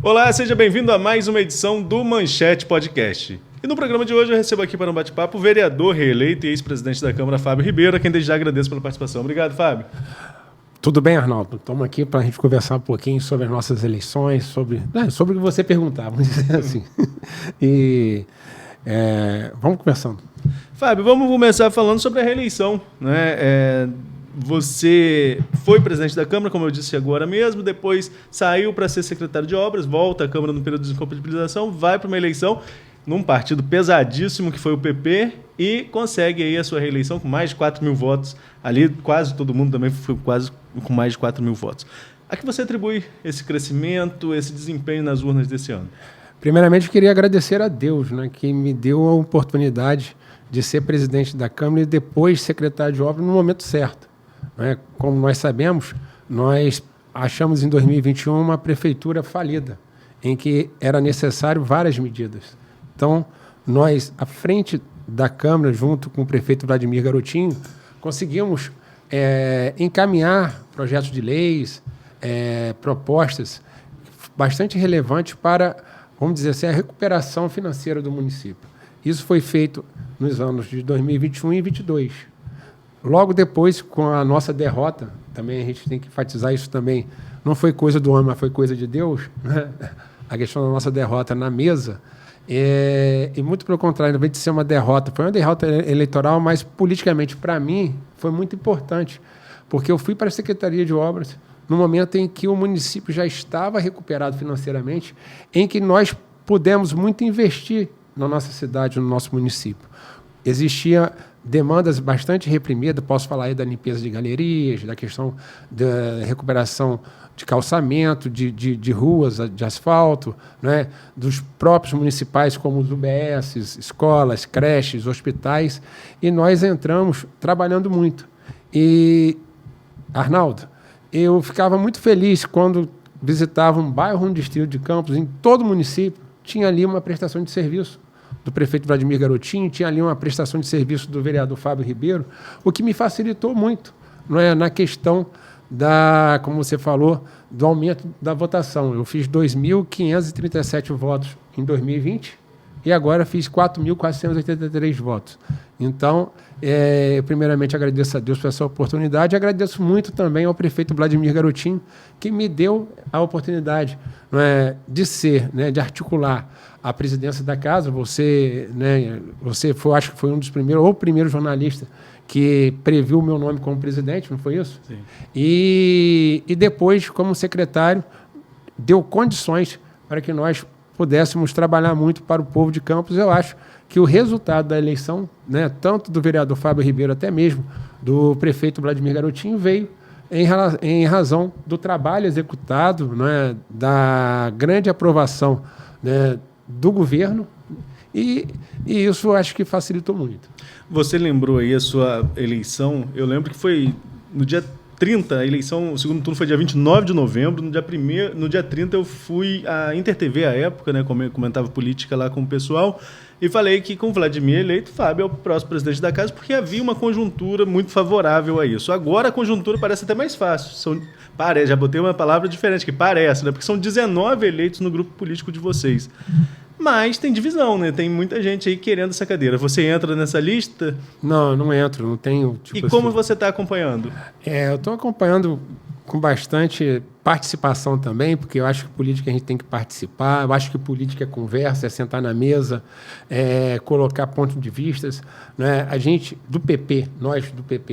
Olá, seja bem-vindo a mais uma edição do Manchete Podcast. E no programa de hoje eu recebo aqui para um bate-papo o vereador reeleito e ex-presidente da Câmara, Fábio Ribeiro, a quem desde já agradeço pela participação. Obrigado, Fábio. Tudo bem, Arnaldo? Estamos aqui para a gente conversar um pouquinho sobre as nossas eleições, sobre o que você perguntar, vamos dizer assim. E vamos conversando. Fábio, vamos começar falando sobre a reeleição, né? Você foi presidente da Câmara, como eu disse agora mesmo, depois saiu para ser secretário de obras, volta à Câmara no período de incompatibilização, vai para uma eleição num partido pesadíssimo que foi o PP e consegue aí a sua reeleição com mais de 4 mil votos. Ali quase todo mundo também foi quase com mais de 4 mil votos. A que você atribui esse crescimento, esse desempenho nas urnas desse ano? Primeiramente, eu queria agradecer a Deus, né, que me deu a oportunidade de ser presidente da Câmara e depois secretário de obras no momento certo. Como nós sabemos, nós achamos em 2021 uma prefeitura falida, em que era necessário várias medidas. Então, nós, à frente da Câmara, junto com o prefeito Vladimir Garotinho, conseguimos encaminhar projetos de leis, propostas bastante relevantes para, vamos dizer assim, a recuperação financeira do município. Isso foi feito nos anos de 2021 e 2022. Logo depois, com a nossa derrota, também a gente tem que enfatizar isso também, não foi coisa do homem, mas foi coisa de Deus, né? A questão da nossa derrota na mesa, e muito pelo contrário, ao invés de ser uma derrota, foi uma derrota eleitoral, mas politicamente, para mim, foi muito importante, porque eu fui para a Secretaria de Obras no momento em que o município já estava recuperado financeiramente, em que nós pudemos muito investir na nossa cidade, no nosso município. Existia demandas bastante reprimidas, posso falar aí da limpeza de galerias, da questão da recuperação de calçamento, de ruas, de asfalto, né? Dos próprios municipais, como os UBS, escolas, creches, hospitais, e nós entramos trabalhando muito. E, Arnaldo, eu ficava muito feliz quando visitava um bairro, um distrito de Campos, em todo o município, tinha ali uma prestação de serviço do prefeito Vladimir Garotinho, tinha ali uma prestação de serviço do vereador Fábio Ribeiro, o que me facilitou muito, não é, na questão da, como você falou, do aumento da votação. Eu fiz 2.537 votos em 2020 e agora fiz 4.483 votos. Então, eu primeiramente agradeço a Deus por essa oportunidade e agradeço muito também ao prefeito Vladimir Garotinho, que me deu a oportunidade, não é, de ser, né, de articular a presidência da casa. Você, né, acho que foi um dos primeiros, ou o primeiro jornalista que previu o meu nome como presidente, não foi isso? Sim. E depois, como secretário, deu condições para que nós pudéssemos trabalhar muito para o povo de Campos. Eu acho que o resultado da eleição, né, tanto do vereador Fábio Ribeiro, até mesmo do prefeito Vladimir Garotinho, veio em razão do trabalho executado, né, da grande aprovação, né, do governo, e isso eu acho que facilitou muito. Você lembrou aí a sua eleição, eu lembro que foi no dia 30, a eleição, o segundo turno foi dia 29 de novembro, no dia 30 eu fui à InterTV à época, né, comentava política lá com o pessoal, e falei que com o Vladimir eleito, Fábio é o próximo presidente da casa, porque havia uma conjuntura muito favorável a isso. Agora a conjuntura parece até mais fácil, já botei uma palavra diferente, que parece, né, porque são 19 eleitos no grupo político de vocês. Mas tem divisão, né? Tem muita gente aí querendo essa cadeira. Você entra nessa lista? Não entro, não tenho... E como você está acompanhando? Eu estou acompanhando com bastante participação também, porque eu acho que política a gente tem que participar, eu acho que política é conversa, é sentar na mesa, colocar pontos de vistas, né? A gente, do PP,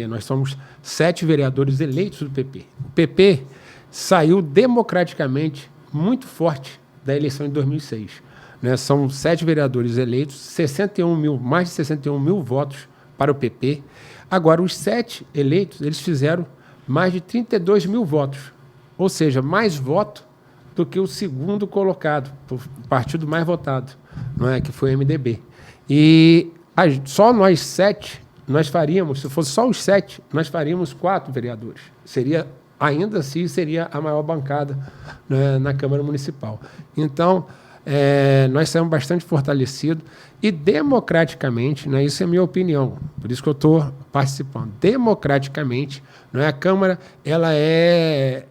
nós somos 7 vereadores eleitos do PP. O PP saiu democraticamente muito forte da eleição de 2006. Né, são 7 vereadores eleitos, mais de 61 mil votos para o PP. Agora, os 7 eleitos, eles fizeram mais de 32 mil votos, ou seja, mais voto do que o segundo colocado, o partido mais votado, não é, que foi o MDB. E só nós 7, nós faríamos, se fosse só os 7, nós faríamos 4 vereadores. Ainda assim, seria a maior bancada, né, na Câmara Municipal. Então, nós saímos bastante fortalecidos e democraticamente, né, isso é minha opinião, por isso que eu estou participando, democraticamente, não é, a Câmara ela é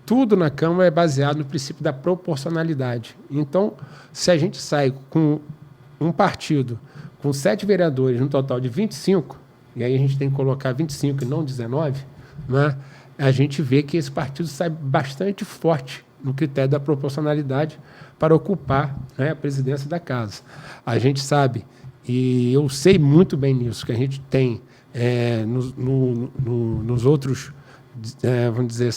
tudo na Câmara é baseado no princípio da proporcionalidade. Então, se a gente sai com um partido com 7 vereadores, no total de 25, e aí a gente tem que colocar 25 e não 19, né, a gente vê que esse partido sai bastante forte no critério da proporcionalidade para ocupar, né, a presidência da casa. A gente sabe, e eu sei muito bem nisso, que a gente tem nos outros, vamos dizer,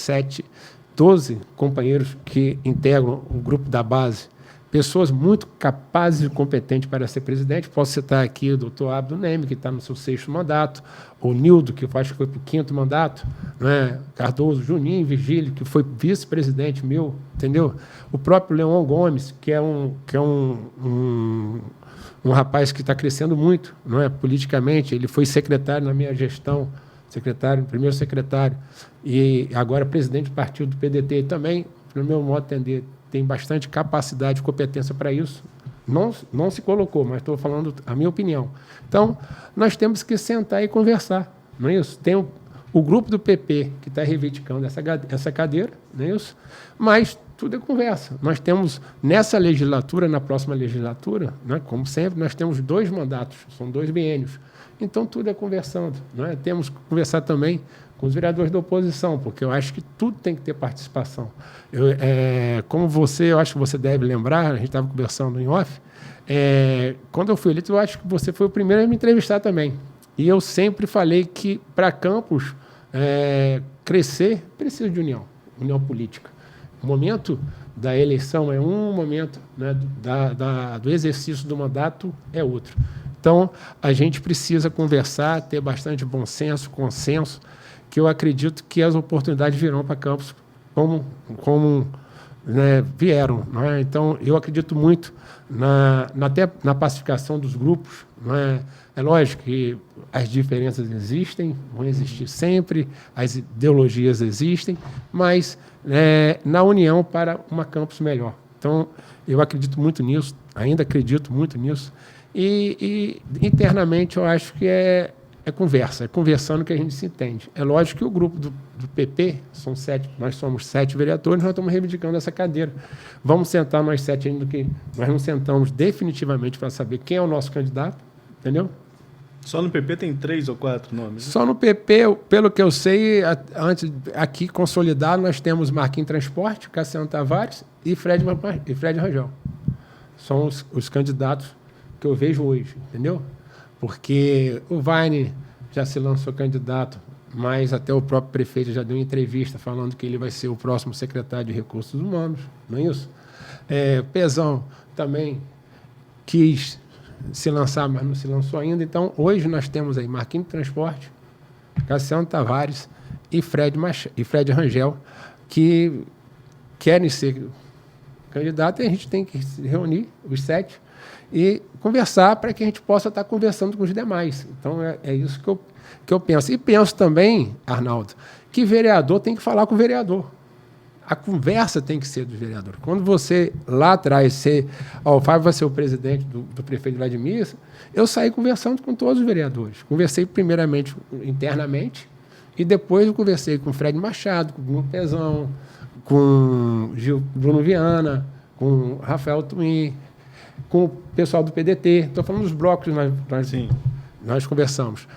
12 companheiros que integram o grupo da base, pessoas muito capazes e competentes para ser presidente. Posso citar aqui o doutor Abdo Neme, que está no seu 6º mandato, o Nildo, que eu acho que foi para o 5º mandato, né? Cardoso, Juninho, Virgílio, que foi vice-presidente meu, entendeu? O próprio Leon Gomes, que é um rapaz que está crescendo muito, não é, politicamente. Ele foi secretário na minha gestão, primeiro secretário, e agora presidente do partido do PDT também, no meu modo de entender, tem bastante capacidade e competência para isso. Não se colocou, mas estou falando a minha opinião. Então, nós temos que sentar e conversar, não é isso? Tem o grupo do PP que está reivindicando essa cadeira, não é isso? Mas tudo é conversa. Nós temos, nessa legislatura, na próxima legislatura, né, como sempre, nós temos 2 mandatos, são 2 biênios. Então, tudo é conversando. Não é? Temos que conversar também com os vereadores da oposição, porque eu acho que tudo tem que ter participação. Como eu acho que você deve lembrar, a gente estava conversando em off, quando eu fui eleito, eu acho que você foi o primeiro a me entrevistar também. E eu sempre falei que, para Campos crescer, precisa de união política. O momento da eleição é um, momento, né, do exercício do mandato é outro. Então, a gente precisa conversar, ter bastante bom senso, consenso, que eu acredito que as oportunidades virão para Campos como né, vieram. Não é? Então, eu acredito muito até na pacificação dos grupos. Não é? É lógico que as diferenças existem, vão existir sempre, as ideologias existem, mas na união para uma Campos melhor. Então, eu acredito muito nisso, ainda acredito muito nisso, e internamente eu acho que é conversa, é conversando que a gente se entende. É lógico que o grupo do PP, nós somos 7 vereadores, nós estamos reivindicando essa cadeira. Vamos sentar nós 7 ainda, que nós não sentamos definitivamente para saber quem é o nosso candidato, entendeu? Só no PP tem 3 ou 4 nomes? Né? Só no PP, pelo que eu sei, antes aqui consolidado, nós temos Marquinhos Transporte, Cassiano Tavares e Fred Rangel. São os candidatos que eu vejo hoje, entendeu? Porque o Vaine já se lançou candidato, mas até o próprio prefeito já deu uma entrevista falando que ele vai ser o próximo secretário de Recursos Humanos, não é isso? Pezão também quis se lançar, mas não se lançou ainda. Então, hoje nós temos aí Marquinhos Transporte, Cassiano Tavares e Fred Rangel, que querem ser candidatos, e a gente tem que se reunir, os 7, e conversar para que a gente possa estar conversando com os demais. Então, é isso que eu penso. E penso também, Arnaldo, que vereador tem que falar com o vereador. A conversa tem que ser do vereador. Quando você, lá atrás, o Fábio vai ser o presidente do prefeito Vladimir, eu saí conversando com todos os vereadores. Conversei primeiramente internamente e depois eu conversei com o Fred Machado, com o Bruno Pezão, com Bruno Viana, com o Rafael Twin, com o pessoal do PDT. Estou falando dos blocos que nós conversamos.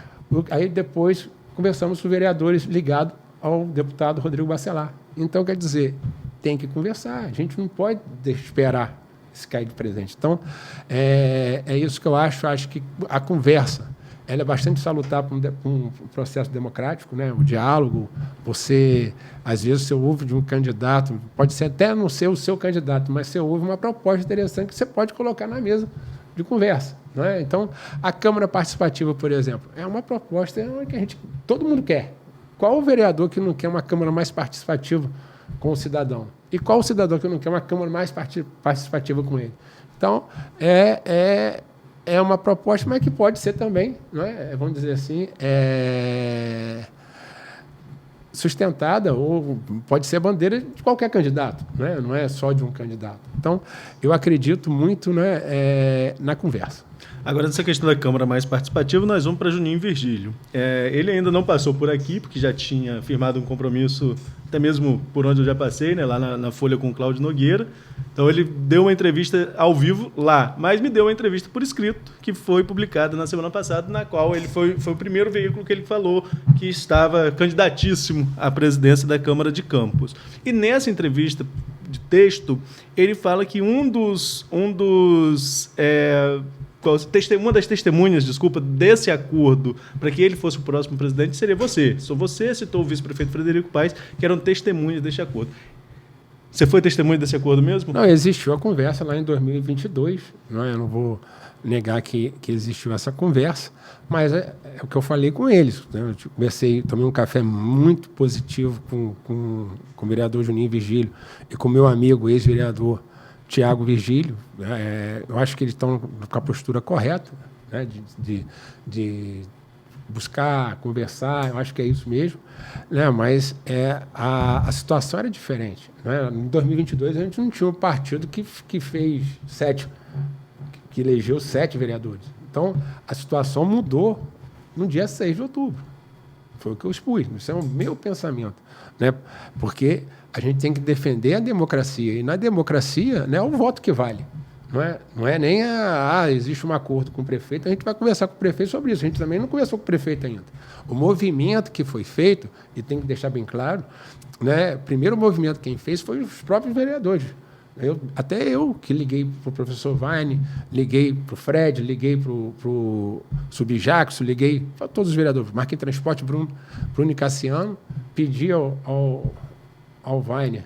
Aí depois conversamos com os vereadores ligados ao deputado Rodrigo Bacelar. Então, quer dizer, tem que conversar. A gente não pode esperar esse cair de presente. Então, é isso que eu acho. Acho que a conversa ela é bastante salutar para um processo democrático, né? O diálogo. Às vezes, você ouve de um candidato, pode ser até não ser o seu candidato, mas você ouve uma proposta interessante que você pode colocar na mesa de conversa. Não é? Então, a Câmara Participativa, por exemplo, é uma proposta que todo mundo quer. Qual o vereador que não quer uma Câmara mais participativa com o cidadão? E qual o cidadão que não quer uma Câmara mais participativa com ele? Então, é uma proposta, mas que pode ser também, não é? Vamos dizer assim, sustentada, ou pode ser bandeira de qualquer candidato, não é só de um candidato. Então, eu acredito muito, né, na conversa. Agora, nessa questão da Câmara mais participativa, nós vamos para Juninho Virgílio. Ele ainda não passou por aqui, porque já tinha firmado um compromisso, até mesmo por onde eu já passei, né, lá na Folha com o Cláudio Nogueira. Então, ele deu uma entrevista ao vivo lá, mas me deu uma entrevista por escrito, que foi publicada na semana passada, na qual ele foi o primeiro veículo que ele falou que estava candidatíssimo à presidência da Câmara de Campos. E nessa entrevista de texto, ele fala que uma das testemunhas, desse acordo para que ele fosse o próximo presidente seria você. Só você citou o vice-prefeito Frederico Paes, que eram testemunhas deste acordo. Você foi testemunha desse acordo mesmo? Não, existiu a conversa lá em 2022. Não, eu não vou negar que existiu essa conversa, mas é o que eu falei com eles. Né? Eu tomei um café muito positivo com o vereador Juninho Virgílio e com o meu amigo, ex-vereador Tiago Virgílio. Eu acho que eles estão com a postura correta, né? de buscar, conversar, eu acho que é isso mesmo, né? Mas a situação era diferente. Né? Em 2022, a gente não tinha um partido que fez que elegeu 7 vereadores. Então, a situação mudou no dia 6 de outubro. Foi o que eu expus. Isso é o meu pensamento. Né? Porque a gente tem que defender a democracia. E na democracia, né, é o voto que vale. Não é nem existe um acordo com o prefeito, a gente vai conversar com o prefeito sobre isso. A gente também não conversou com o prefeito ainda. O movimento que foi feito, e tem que deixar bem claro, né, primeiro movimento quem fez foi os próprios vereadores. Até eu que liguei para o professor Vaine, liguei para o Fred, liguei para o Subjackson, liguei para todos os vereadores, Marquinhos Transporte, Bruno Cassiano, pedi ao Vaine,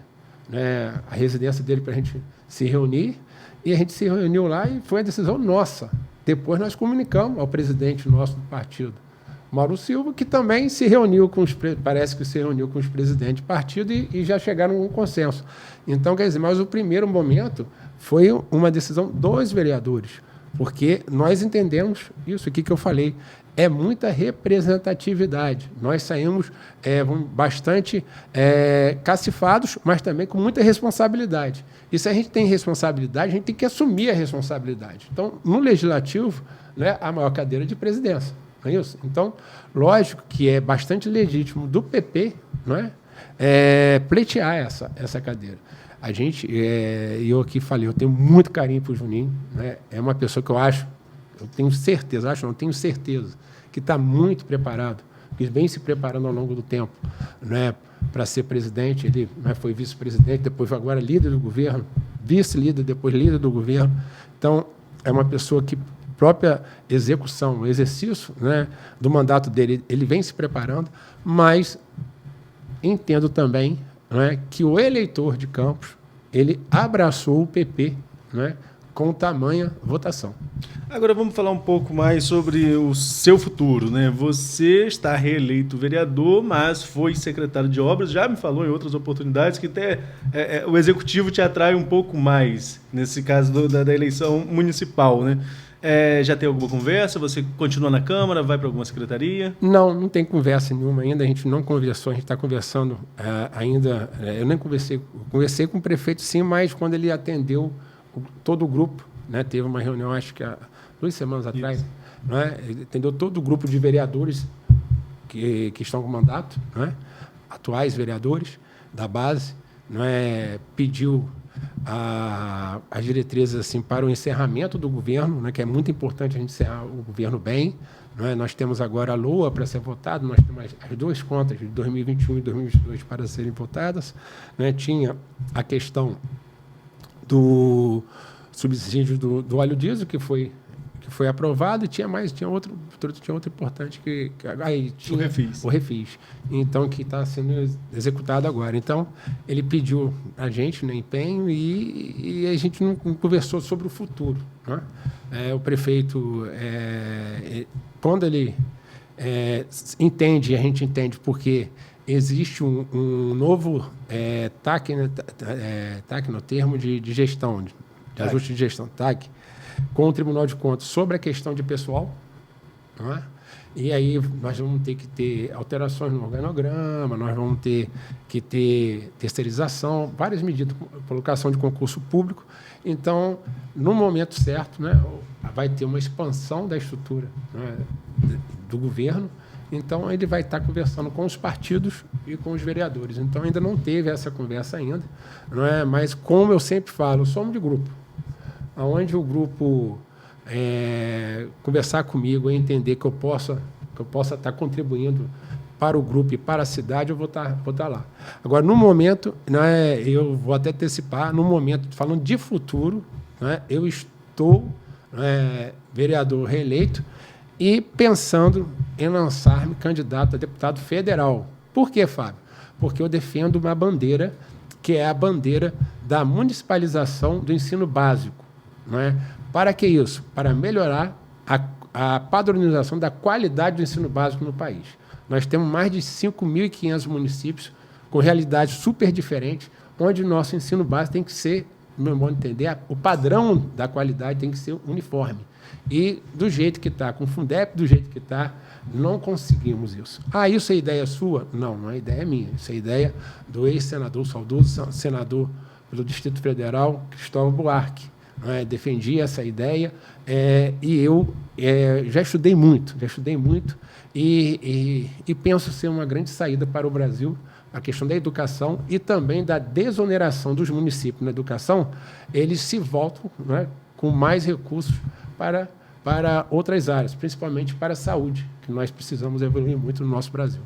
né, a residência dele para a gente se reunir, e a gente se reuniu lá e foi a decisão nossa. Depois nós comunicamos ao presidente nosso do partido, Mauro Silva, que também se reuniu parece que se reuniu com os presidentes do partido e já chegaram a um consenso. Então, quer dizer, mas o primeiro momento foi uma decisão dos vereadores, porque nós entendemos isso aqui que eu falei, é muita representatividade. Nós saímos bastante cacifados, mas também com muita responsabilidade. E se a gente tem responsabilidade, a gente tem que assumir a responsabilidade. Então, no Legislativo, né, a maior cadeira de presidência. Não é isso? Então, lógico que é bastante legítimo do PP, não é? Pleitear essa cadeira. A gente, eu aqui falei, eu tenho muito carinho para o Juninho, né? É uma pessoa que eu tenho certeza, tenho certeza, que está muito preparado, que vem se preparando ao longo do tempo, né, para ser presidente. Ele, né, foi vice-presidente, depois agora líder do governo, vice-líder, depois líder do governo. Então, é uma pessoa que própria execução, o exercício, né, do mandato dele, ele vem se preparando, mas entendo também, né, que o eleitor de Campos, ele abraçou o PP, né, com tamanha votação. Agora vamos falar um pouco mais sobre o seu futuro, né? Você está reeleito vereador, mas foi secretário de obras, já me falou em outras oportunidades que até o executivo te atrai um pouco mais, nesse caso da eleição municipal, né? Já tem alguma conversa? Você continua na Câmara? Vai para alguma secretaria? Não tem conversa nenhuma ainda. A gente não conversou, a gente está conversando ainda. Eu nem conversei com o prefeito, sim, mas quando ele atendeu todo o grupo, né, teve uma reunião, acho que há 2 semanas atrás, né, ele atendeu todo o grupo de vereadores que estão com mandato, né, atuais vereadores da base, né, pediu as diretrizes assim, para o encerramento do governo, né, que é muito importante a gente encerrar o governo bem. Né? Nós temos agora a LOA para ser votada, nós temos as 2 contas de 2021 e 2022 para serem votadas. Né? Tinha a questão do subsídio do óleo diesel, que foi aprovado, e tinha outro importante aí tinha o refis, então, que está sendo executado agora. Então, ele pediu a gente, né, empenho, e a gente não conversou sobre o futuro. Né? O prefeito, quando ele entende, a gente entende porque existe um novo TAC, né, TAC no termo de gestão, de ajuste de gestão, TAC, com o Tribunal de Contas sobre a questão de pessoal. Não é? E aí nós vamos ter que ter alterações no organograma, nós vamos ter que ter terceirização, várias medidas, colocação de concurso público. Então, no momento certo, né, vai ter uma expansão da estrutura, né, do governo. Então, ele vai estar conversando com os partidos e com os vereadores. Então, ainda não teve essa conversa ainda, não é? Mas, como eu sempre falo, somos de grupo. Onde o grupo conversar comigo e entender que eu possa estar contribuindo para o grupo e para a cidade, eu vou estar lá. Agora, no momento, né, eu vou até antecipar, no momento, falando de futuro, né, eu estou vereador reeleito e pensando em lançar-me candidato a deputado federal. Por quê, Fábio? Porque eu defendo uma bandeira que é a bandeira da municipalização do ensino básico. Não é? Para que isso? Para melhorar a padronização da qualidade do ensino básico no país. Nós temos mais de 5.500 municípios com realidades super diferentes, onde o nosso ensino básico tem que ser, no meu modo de entender, o padrão da qualidade tem que ser uniforme. E do jeito que está, com o Fundep, do jeito que está, não conseguimos isso. Isso é ideia sua? Não, não é ideia minha. Isso é ideia do ex-senador, saudoso senador pelo Distrito Federal, Cristóvão Buarque. Defendi essa ideia e eu já estudei muito e penso ser uma grande saída para o Brasil a questão da educação e também da desoneração dos municípios na educação. Eles se voltam, né, com mais recursos para outras áreas, principalmente para a saúde, que nós precisamos evoluir muito no nosso Brasil.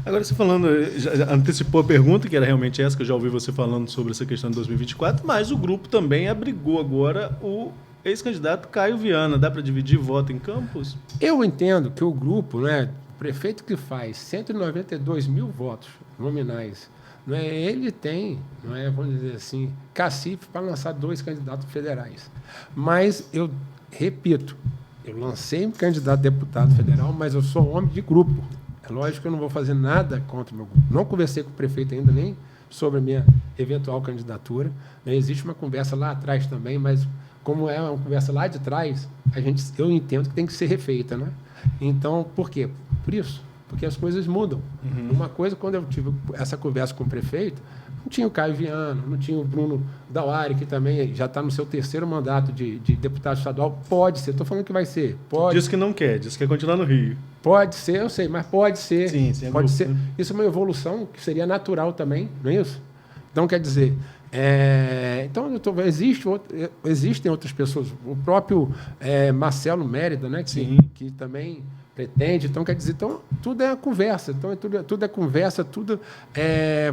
Agora, você falando, já antecipou a pergunta, que era realmente essa, que eu já ouvi você falando sobre essa questão de 2024, mas o grupo também abrigou agora o ex-candidato Caio Viana. Dá para dividir voto em Campos? Eu entendo que o grupo, né, o prefeito que faz 192 mil votos nominais, não é, ele tem, não é, vamos dizer assim, cacife para lançar 2 candidatos federais. Mas eu repito, eu lancei um candidato a deputado federal, mas eu sou homem de grupo. É lógico que eu não vou fazer nada contra o meu grupo. Não conversei com o prefeito ainda nem sobre a minha eventual candidatura. Existe uma conversa lá atrás também, mas como é uma conversa lá de trás, eu entendo que tem que ser refeita, né? Então, por quê? Por isso. Porque as coisas mudam. Uma coisa, quando eu tive essa conversa com o prefeito, não tinha o Caio Viana, não tinha o Bruno Dauari, que também já está no seu 3º mandato de deputado estadual. Pode ser, estou falando que vai ser. Pode. Diz que não quer, diz que quer continuar no Rio. Pode ser, eu sei, mas pode ser. Sim, pode ser. Isso é uma evolução que seria natural também, não é isso? Então, quer dizer, então, existem outras pessoas. O próprio Marcelo Mérida, né, que também pretende. Então, quer dizer, tudo é conversa. Então, tudo é conversa, tudo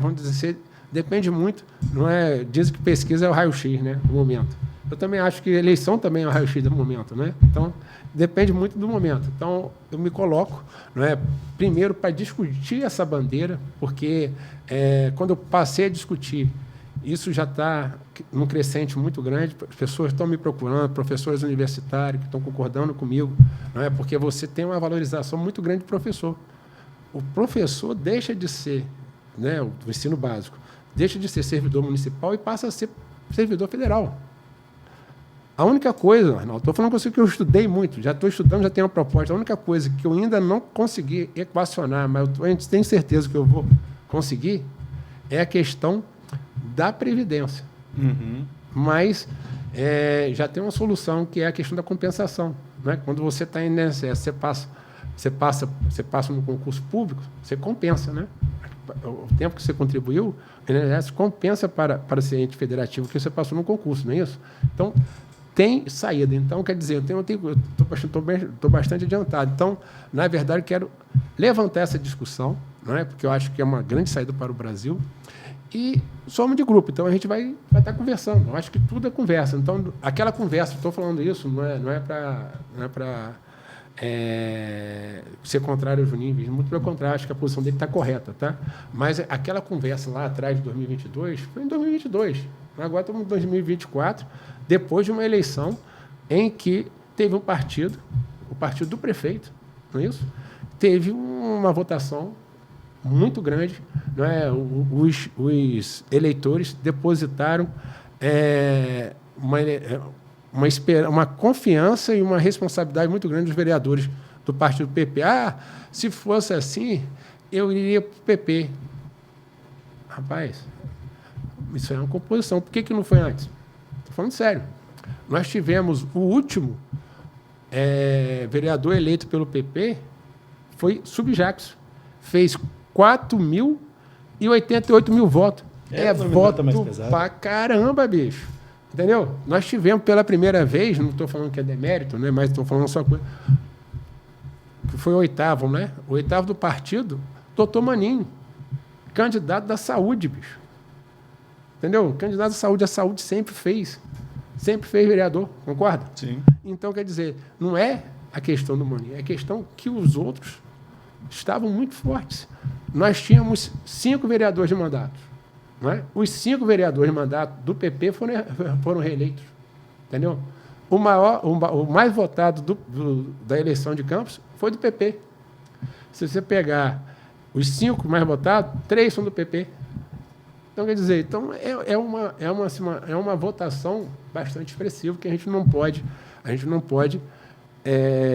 vamos dizer, depende muito. Não é? Dizem que pesquisa é o raio-x, né, no momento. Eu também acho que eleição também é o raio-x do momento, né? Então, depende muito do momento. Então, eu me coloco, não é, primeiro para discutir essa bandeira, porque quando eu passei a discutir, isso já está num crescente muito grande, as pessoas estão me procurando, professores universitários que estão concordando comigo, não é? Porque você tem uma valorização muito grande do professor. O professor deixa de ser, né, o ensino básico, deixa de ser servidor municipal e passa a ser servidor federal. A única coisa, Arnaldo, estou falando com você que eu estudei muito, já estou estudando, já tenho uma proposta. A única coisa que eu ainda não consegui equacionar, mas eu tenho certeza que eu vou conseguir, é a questão da Previdência. Mas já tem uma solução, que é a questão da compensação. Né? Quando você está em INSS, você passa no concurso público, você compensa, né? O tempo que você contribuiu, o INSS compensa para ser ente federativo que você passou no concurso, não é isso? Então, tem saída. Então, quer dizer, eu estou bastante adiantado. Então, na verdade, eu quero levantar essa discussão, não é? Porque eu acho que é uma grande saída para o Brasil. E somos de grupo, então a gente vai estar conversando. Eu acho que tudo é conversa. Então, aquela conversa, estou falando isso, não é para ser contrário ao Juninho, muito pelo contrário, acho que a posição dele está correta, tá? Mas aquela conversa lá atrás de 2022 foi em 2022. Agora estamos em 2024, depois de uma eleição em que teve um partido, o partido do prefeito, não é isso? Teve uma votação muito grande, não é? Os eleitores depositaram uma confiança e uma responsabilidade muito grande dos vereadores do partido PP. Se fosse assim, eu iria para o PP. Rapaz, isso é uma composição. Por que não foi antes? Estou falando sério. Nós tivemos o último vereador eleito pelo PP, foi Subjackson. Fez 4.088 votos. Voto pra caramba, bicho. Entendeu? Nós tivemos pela primeira vez, não estou falando que é demérito, né, mas estou falando só coisa. Que foi o oitavo, né? O oitavo do partido, doutor Maninho, candidato da saúde, bicho. Entendeu? Candidato da saúde, a saúde sempre fez vereador, concorda? Sim. Então, quer dizer, não é a questão do Maninho, é a questão que os outros estavam muito fortes. Nós tínhamos 5 vereadores de mandato. Não é? Os 5 vereadores de mandato do PP foram reeleitos. Entendeu? O mais votado da eleição de Campos foi do PP. Se você pegar os 5 mais votados, 3 são do PP. Então, quer dizer, é uma votação bastante expressiva que a gente não pode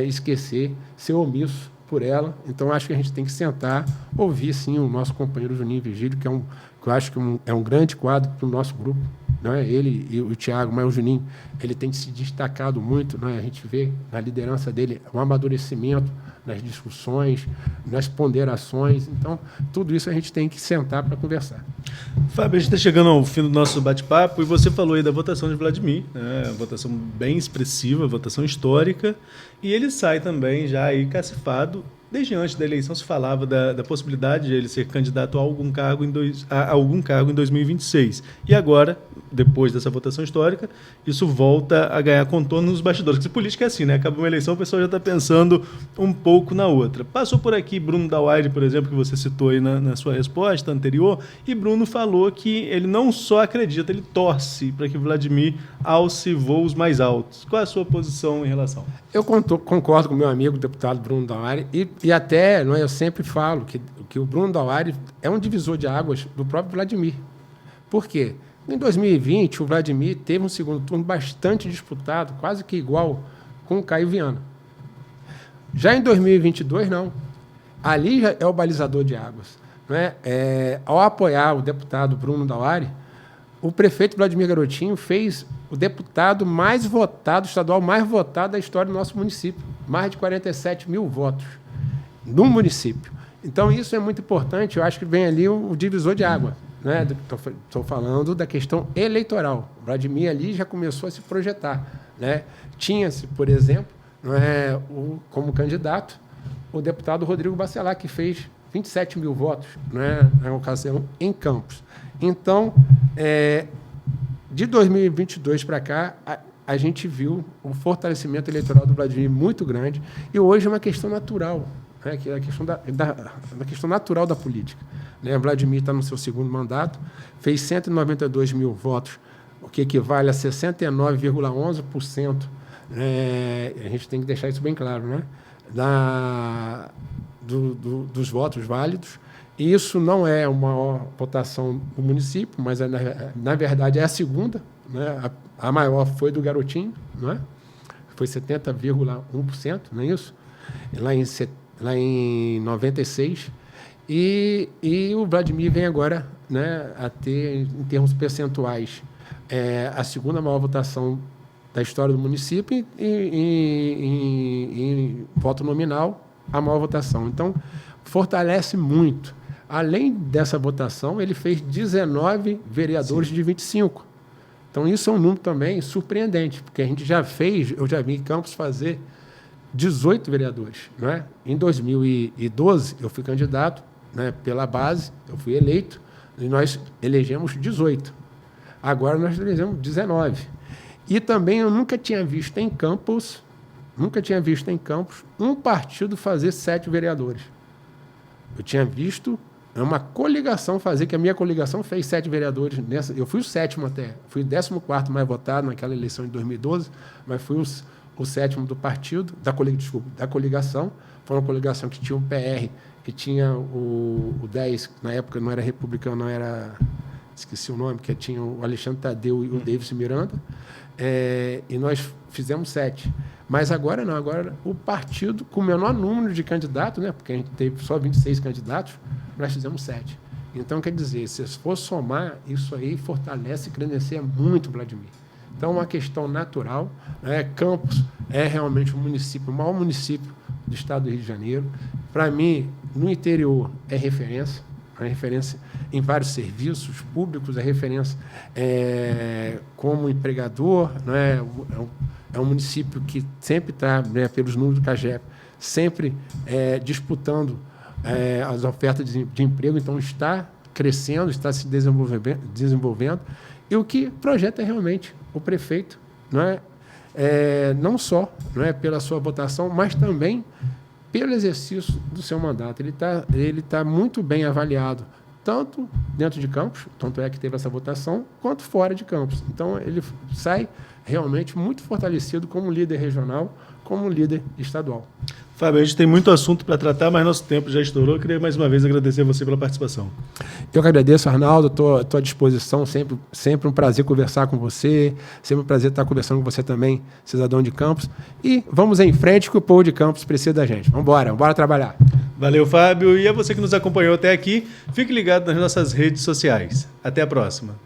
esquecer, ser omisso por ela. Então, acho que a gente tem que sentar, ouvir, sim, o nosso companheiro Juninho Virgílio, que eu acho que é um grande quadro para o nosso grupo. Não é? Ele e o Thiago, mas o Juninho, ele tem se destacado muito. Não é? A gente vê na liderança dele um amadurecimento nas discussões, nas ponderações. Então, tudo isso a gente tem que sentar para conversar. Fábio, a gente está chegando ao fim do nosso bate-papo e você falou aí da votação de Vladimir, né? Votação bem expressiva, votação histórica, e ele sai também já aí cacifado. Desde antes da eleição se falava da possibilidade de ele ser candidato a algum cargo em 2026. E agora, depois dessa votação histórica, isso volta a ganhar contorno nos bastidores. Porque política é assim, né? Acaba uma eleição, o pessoal já está pensando um pouco na outra. Passou por aqui Bruno Dauaire, por exemplo, que você citou aí na sua resposta anterior, e Bruno falou que ele não só acredita, ele torce para que Vladimir alce voos mais altos. Qual é a sua posição em relação? Eu concordo com o meu amigo, o deputado Bruno Dauaire, e até eu sempre falo que o Bruno Dauaire é um divisor de águas do próprio Vladimir. Por quê? Em 2020, o Vladimir teve um segundo turno bastante disputado, quase que igual com o Caio Viana. Já em 2022, não. Ali já é o balizador de águas. Não é? Ao apoiar o deputado Bruno Dauaire, o prefeito Vladimir Garotinho fez o deputado mais votado, estadual mais votado da história do nosso município. Mais de 47 mil votos no município. Então, isso é muito importante. Eu acho que vem ali o divisor de água. Né? Estou falando da questão eleitoral. O Vladimir ali já começou a se projetar. Né? Tinha-se, por exemplo, como candidato, o deputado Rodrigo Bacelar, que fez 27 mil votos, né, na ocasião, em Campos. Então, de 2022 para cá, a gente viu um fortalecimento eleitoral do Vladimir muito grande, e hoje é uma questão natural, né, que é a questão da questão natural da política. Né? O Vladimir está no seu segundo mandato, fez 192 mil votos, o que equivale a 69,11%. A gente tem que deixar isso bem claro, né? Dos votos válidos. E isso não é uma maior votação do município, mas, na verdade, é a segunda. Né? A maior foi do Garotinho, não é? Foi 70,1%, não é isso? Lá em 96. E o Vladimir vem agora, né, a ter, em termos percentuais, a segunda maior votação da história do município em voto nominal, a maior votação. Então, fortalece muito. Além dessa votação, ele fez 19 vereadores de 25. Então, isso é um número também surpreendente, porque a gente eu já vi em Campos fazer 18 vereadores. Né? Em 2012, eu fui candidato, né, pela base, eu fui eleito, e nós elegemos 18. Agora nós elegemos 19. E também eu nunca tinha visto em Campos um partido fazer 7 vereadores. Eu tinha visto uma coligação fazer, que a minha coligação fez 7 vereadores. Eu fui o 7º até, fui o 14º mais votado naquela eleição de 2012, mas fui o 7º do partido, da coligação. Foi uma coligação que tinha o PR, que tinha o 10, que na época não era republicano, não era esqueci o nome, que tinha o Alexandre Tadeu e o Davis Miranda, e nós fizemos 7. Mas agora não, agora o partido com o menor número de candidatos, né, porque a gente teve só 26 candidatos, nós fizemos 7. Então, quer dizer, se for somar, isso aí fortalece e credencia muito o Vladimir. Então, é uma questão natural. Campos é realmente o maior município do estado do Rio de Janeiro. Para mim, no interior, é referência em vários serviços públicos, é referência como empregador, é um município que sempre está, pelos números do CAGEP, sempre disputando as ofertas de emprego, então está crescendo, está se desenvolvendo. E o que projeta realmente o prefeito, não só pela sua votação, mas também pelo exercício do seu mandato. Ele tá muito bem avaliado, tanto dentro de Campos, tanto é que teve essa votação, quanto fora de Campos. Então, ele sai realmente muito fortalecido como líder regional, como líder estadual. Fábio, a gente tem muito assunto para tratar, mas nosso tempo já estourou. Eu queria mais uma vez agradecer a você pela participação. Eu que agradeço, Arnaldo, estou à disposição, sempre um prazer conversar com você, sempre um prazer estar conversando com você também, cidadão de Campos. E vamos em frente que o povo de Campos precisa da gente. Vamos trabalhar. Valeu, Fábio. E a você que nos acompanhou até aqui, fique ligado nas nossas redes sociais. Até a próxima.